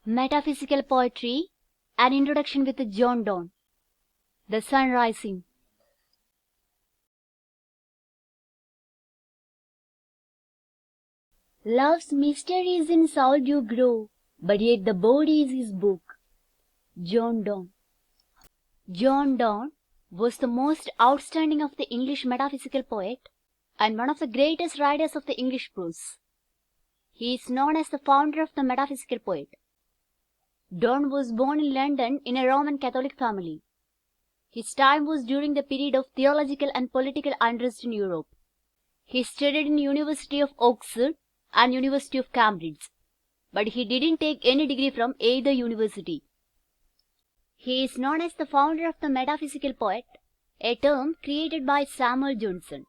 Metaphysical Poetry, an introduction with John Donne. The Sun Rising. Love's mysteries in soul do grow, but yet the body is his book. John Donne. John Donne was the most outstanding of the English metaphysical poet and one of the greatest writers of the English prose. He is known as the founder of the metaphysical poet. Donne was born in London in a Roman Catholic family. His time was during the period of theological and political unrest in Europe. He studied in University of Oxford and University of Cambridge, but he didn't take any degree from either university. He is known as the founder of the metaphysical poet, a term created by Samuel Johnson.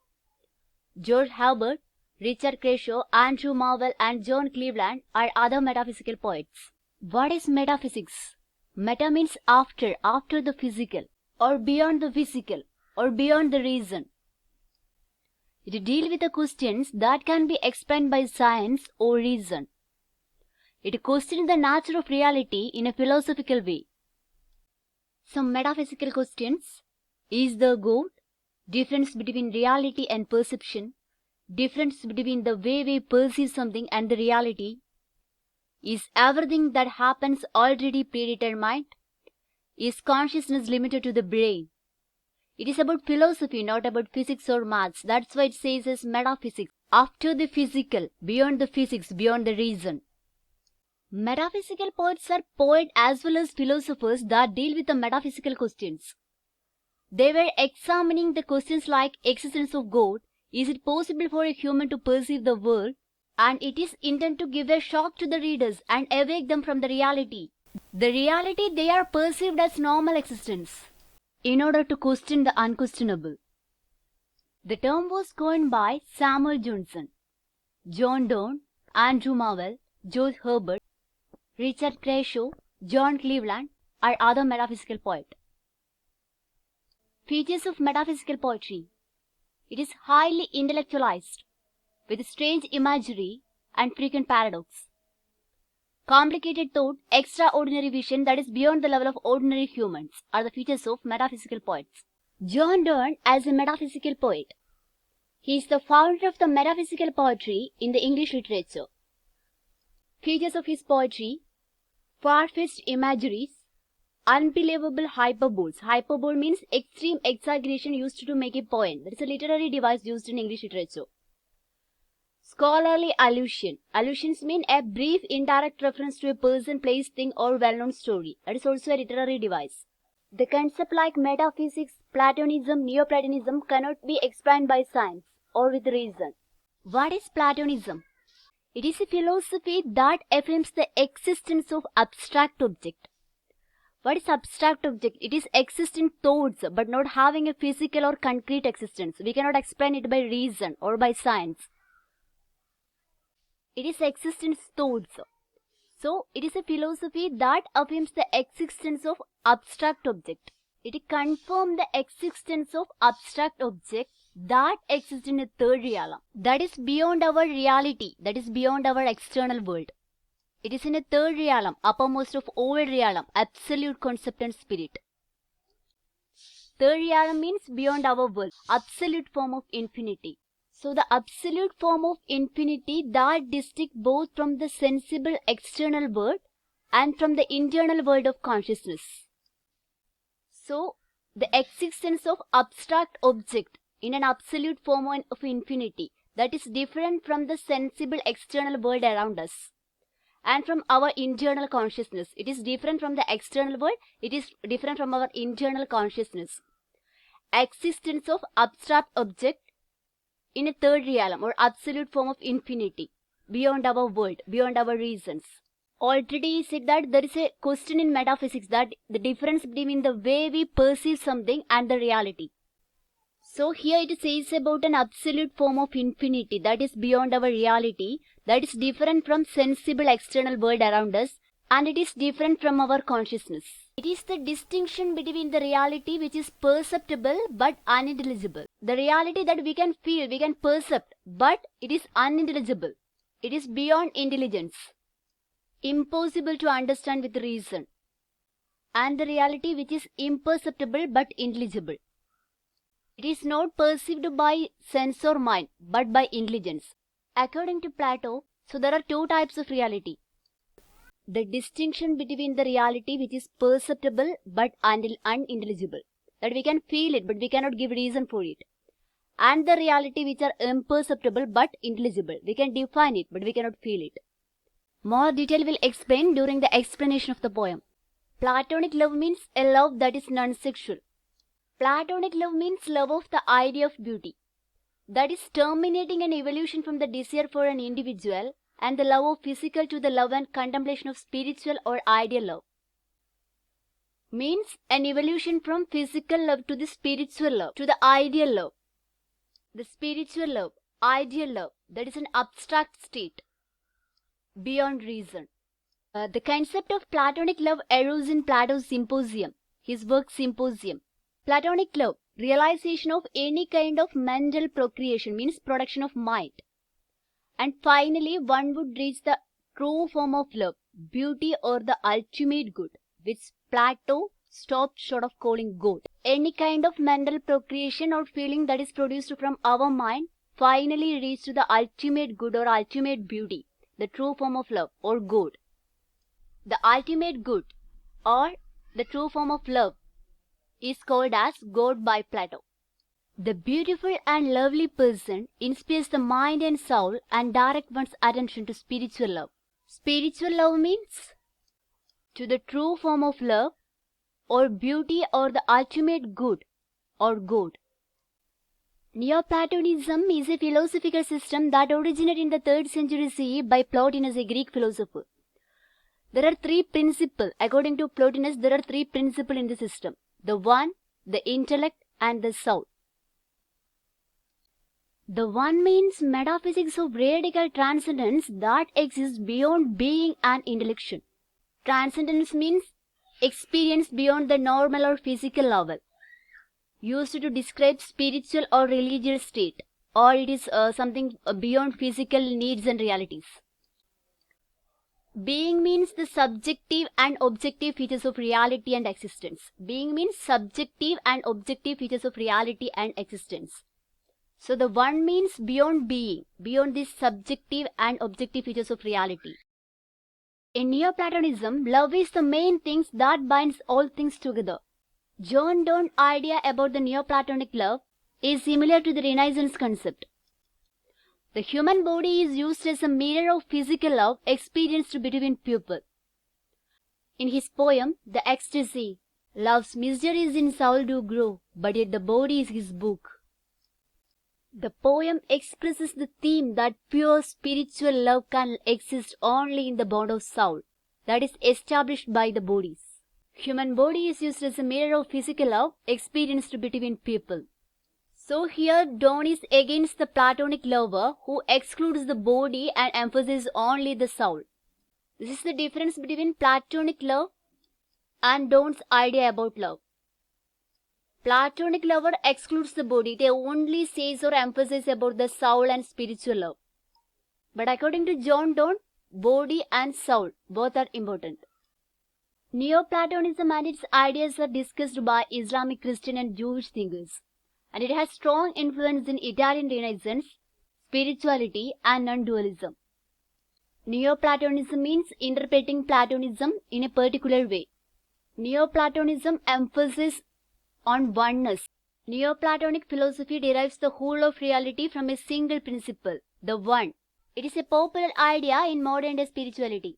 George Herbert, Richard Crashaw, Andrew Marvell, and John Cleveland are other metaphysical poets. What is metaphysics? Meta means after the physical, or beyond the physical, or beyond the reason. It deals with the questions that can be explained by science or reason. It questions the nature of reality in a philosophical way. Some metaphysical questions: is there God? Difference between reality and perception. Difference between the way we perceive something and the reality. Is everything that happens already predetermined? Is consciousness limited to the brain? It is about philosophy, not about physics or maths. That's why it says as metaphysics. After the physical, beyond the physics, beyond the reason. Metaphysical poets are poets as well as philosophers that deal with the metaphysical questions. They were examining the questions like existence of God. Is it possible for a human to perceive the world? And it is intended to give a shock to the readers and awake them from the reality. The reality they are perceived as normal existence, in order to question the unquestionable. The term was coined by Samuel Johnson. John Donne, Andrew Marvell, George Herbert, Richard Crashaw, John Cleveland are other metaphysical poets. Features of metaphysical poetry. It is highly intellectualized, with strange imagery and frequent paradox. Complicated thought, extraordinary vision that is beyond the level of ordinary humans are the features of metaphysical poets. John Donne as a metaphysical poet. He is the founder of the metaphysical poetry in the English literature. Features of his poetry: far-fetched imageries, unbelievable hyperboles. Hyperbole means extreme exaggeration used to make a poem. That is a literary device used in English literature. Scholarly allusion. Allusions mean a brief indirect reference to a person, place, thing or well-known story. That is also a literary device. The concept like metaphysics, Platonism, Neoplatonism cannot be explained by science or with reason. What is Platonism? It is a philosophy that affirms the existence of abstract object. What is abstract object? It is existent thoughts but not having a physical or concrete existence. We cannot explain it by reason or by science. It is existence thoughts. So, it is a philosophy that affirms the existence of abstract object. It confirms the existence of abstract object that exists in a third realm. That is beyond our reality. That is beyond our external world. It is in a third realm, uppermost of all realm, absolute concept and spirit. Third realm means beyond our world, absolute form of infinity. So the absolute form of infinity that distinct both from the sensible external world and from the internal world of consciousness. So the existence of abstract object in an absolute form of infinity that is different from the sensible external world around us and from our internal consciousness. It is different from the external world. It is different from our internal consciousness. Existence of abstract object in a third realm or absolute form of infinity, beyond our world, beyond our reasons. Already said that there is a question in metaphysics, that the difference between the way we perceive something and the reality. So here it says about an absolute form of infinity that is beyond our reality, that is different from sensible external world around us, and it is different from our consciousness. It is the distinction between the reality which is perceptible but unintelligible. The reality that we can feel, we can perceive, but it is unintelligible. It is beyond intelligence. impossible to understand with reason, and the reality which is imperceptible but intelligible. It is not perceived by sense or mind, but by intelligence. According to Plato, so there are two types of reality. The distinction between the reality which is perceptible but unintelligible, that we can feel it but we cannot give reason for it, and the reality which are imperceptible but intelligible. We can define it but we cannot feel it. More detail will explain during the explanation of the poem. Platonic love means a love that is non-sexual. Platonic love means love of the idea of beauty, that is terminating an evolution from the desire for an individual and the love of physical to the love and contemplation of spiritual or ideal love. Means an evolution from physical love to the spiritual love, to the ideal love. The spiritual love, ideal love, that is an abstract state, beyond reason. The concept of Platonic love arose in Plato's Symposium, his work Symposium. Platonic love, realization of any kind of mental procreation, means production of mind. And finally, one would reach the true form of love, beauty or the ultimate good, which Plato stopped short of calling God. Any kind of mental procreation or feeling that is produced from our mind finally reaches to the ultimate good or ultimate beauty, the true form of love or God. The ultimate good or the true form of love is called as God by Plato. The beautiful and lovely person inspires the mind and soul and directs one's attention to spiritual love. Spiritual love means to the true form of love or beauty or the ultimate good or God. Neoplatonism is a philosophical system that originated in the 3rd century CE by Plotinus, a Greek philosopher. There are three principles. According to Plotinus, there are three principles in the system: the one, the intellect, and the soul. The one means metaphysics of radical transcendence that exists beyond being and intellection. Transcendence means experience beyond the normal or physical level, used to describe spiritual or religious state, or it is something beyond physical needs and realities. Being means the subjective and objective features of reality and existence. Being means subjective and objective features of reality and existence. So the one means beyond being, beyond these subjective and objective features of reality. In Neoplatonism, love is the main thing that binds all things together. John Donne's idea about the Neoplatonic love is similar to the Renaissance concept. The human body is used as a mirror of physical love experienced between people. In his poem, The Ecstasy, love's mysteries in soul do grow, but yet the body is his book. The poem expresses the theme that pure spiritual love can exist only in the bond of soul, that is established by the bodies. Human body is used as a mirror of physical love experienced between people. So here Donne is against the Platonic lover who excludes the body and emphasizes only the soul. This is the difference between Platonic love and Donne's idea about love. Platonic lover excludes the body. They only says or emphasize about the soul and spiritual love. But according to John Donne, body and soul both are important. Neoplatonism and its ideas are discussed by Islamic, Christian and Jewish thinkers, and it has strong influence in Italian Renaissance, spirituality and non-dualism. Neoplatonism means interpreting Platonism in a particular way. Neoplatonism emphasizes on oneness. Neoplatonic philosophy derives the whole of reality from a single principle, the one. It is a popular idea in modern day spirituality.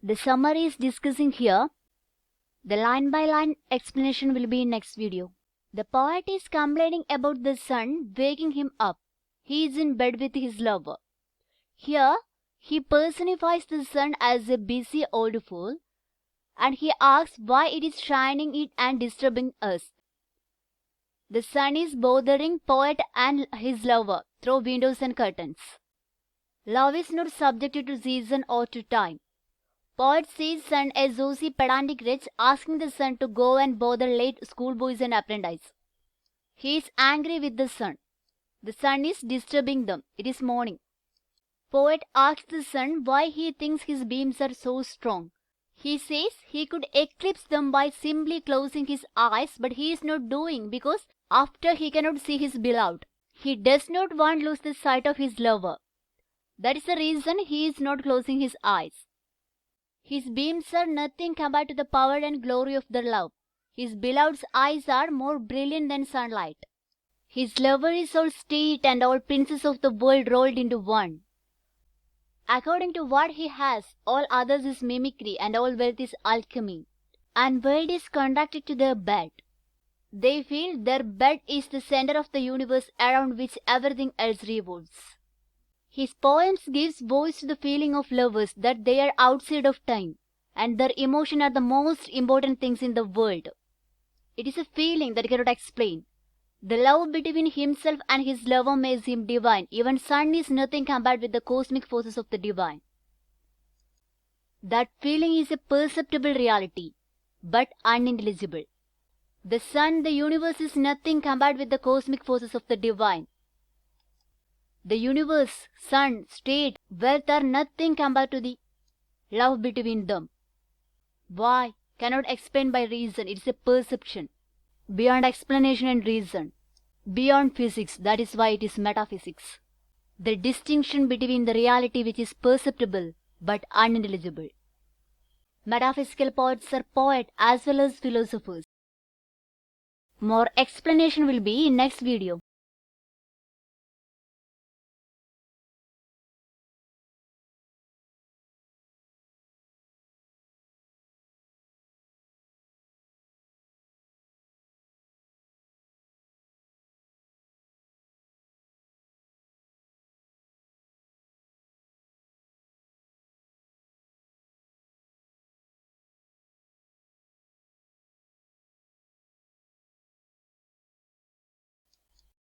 The summary is discussing here. The line-by-line explanation will be in next video. The poet is complaining about the sun waking him up. He is in bed with his lover. Here, he personifies the sun as a busy old fool, and he asks why it is shining it and disturbing us. The sun is bothering poet and his lover through windows and curtains. Love is not subjected to season or to time. Poet sees son a saucy pedantic wretch asking the son to go and bother late schoolboys and apprentices. He is angry with the sun. The sun is disturbing them. It is morning. Poet asks the sun why he thinks his beams are so strong. He says he could eclipse them by simply closing his eyes, but he is not doing because after he cannot see his beloved. He does not want to lose the sight of his lover. That is the reason he is not closing his eyes. His beams are nothing compared to the power and glory of their love. His beloved's eyes are more brilliant than sunlight. His lover is all state and all princes of the world rolled into one. According to what he has, all others is mimicry and all wealth is alchemy. And world is contracted to their bed. They feel their bed is the center of the universe around which everything else revolves. His poems gives voice to the feeling of lovers that they are outside of time and their emotion are the most important things in the world. It is a feeling that he cannot explain. The love between himself and his lover makes him divine. Even sun is nothing compared with the cosmic forces of the divine. That feeling is a perceptible reality, but unintelligible. The sun, the universe is nothing compared with the cosmic forces of the divine. The universe, sun, state, wealth are nothing compared to the love between them. Why? Cannot explain by reason. It is a perception. Beyond explanation and reason. Beyond physics. That is why it is metaphysics. The distinction between the reality which is perceptible but unintelligible. Metaphysical poets are poets as well as philosophers. More explanation will be in next video.